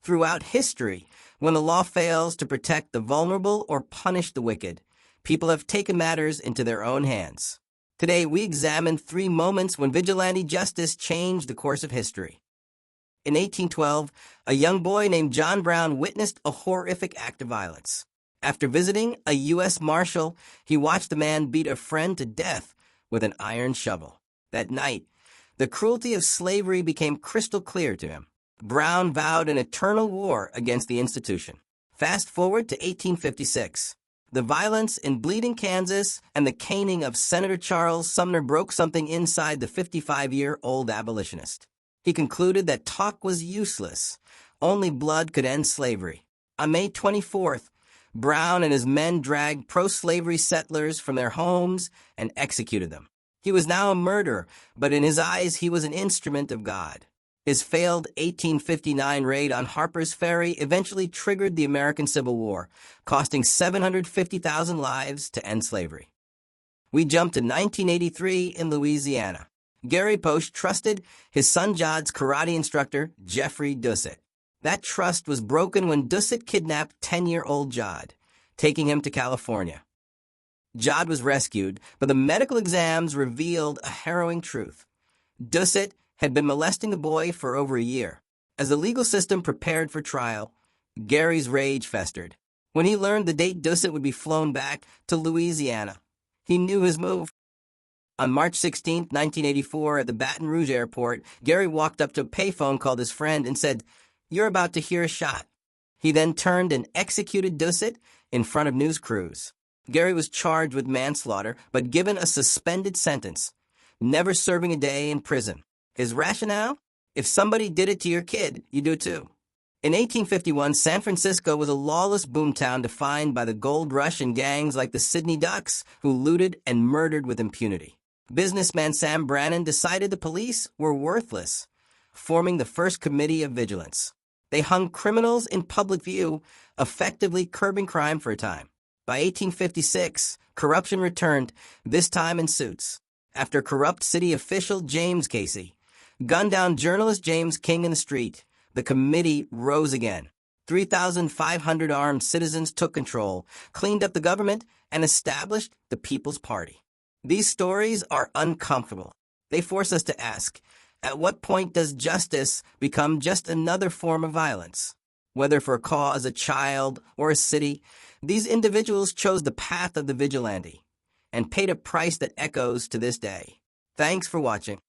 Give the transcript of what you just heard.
Throughout history, when the law fails to protect the vulnerable or punish the wicked, people have taken matters into their own hands. Today, we examine 3 moments when vigilante justice changed the course of history. In 1812, a young boy named John Brown witnessed a horrific act of violence. After visiting a U.S. Marshal, he watched the man beat a friend to death with an iron shovel. That night, the cruelty of slavery became crystal clear to him. Brown vowed an eternal war against the institution. Fast forward to 1856. The violence in Bleeding, Kansas, and the caning of Senator Charles Sumner broke something inside the 55-year-old abolitionist. He concluded that talk was useless. Only blood could end slavery. On May 24th, Brown and his men dragged pro-slavery settlers from their homes and executed them. He was now a murderer, but in his eyes he was an instrument of God. His failed 1859 raid on Harper's Ferry eventually triggered the American Civil War, costing 750,000 lives to end slavery. We jump to 1983 in Louisiana. Gary Posh trusted his son Jod's karate instructor, Jeffrey Doucet. That trust was broken when Doucet kidnapped 10-year-old Jod, taking him to California. Jod was rescued, but the medical exams revealed a harrowing truth. Doucet had been molesting the boy for over a year. As the legal system prepared for trial, Gary's rage festered. When he learned the date Doucet would be flown back to Louisiana, he knew his move. On March 16, 1984, at the Baton Rouge airport, Gary walked up to a payphone, called his friend, and said, "You're about to hear a shot." He then turned and executed Doucet in front of news crews. Gary was charged with manslaughter, but given a suspended sentence, never serving a day in prison. His rationale? If somebody did it to your kid, you do it too. In 1851, San Francisco was a lawless boomtown defined by the gold rush and gangs like the Sydney Ducks, who looted and murdered with impunity. Businessman Sam Brannan decided the police were worthless, forming the first committee of vigilance. They hung criminals in public view, effectively curbing crime for a time. By 1856, corruption returned, this time in suits. After corrupt city official James Casey gunned down journalist James King in the street, the committee rose again. 3,500 armed citizens took control, cleaned up the government, and established the People's Party. These stories are uncomfortable. They force us to ask, at what point does justice become just another form of violence? Whether for a cause, a child, or a city, these individuals chose the path of the vigilante and paid a price that echoes to this day. Thanks for watching.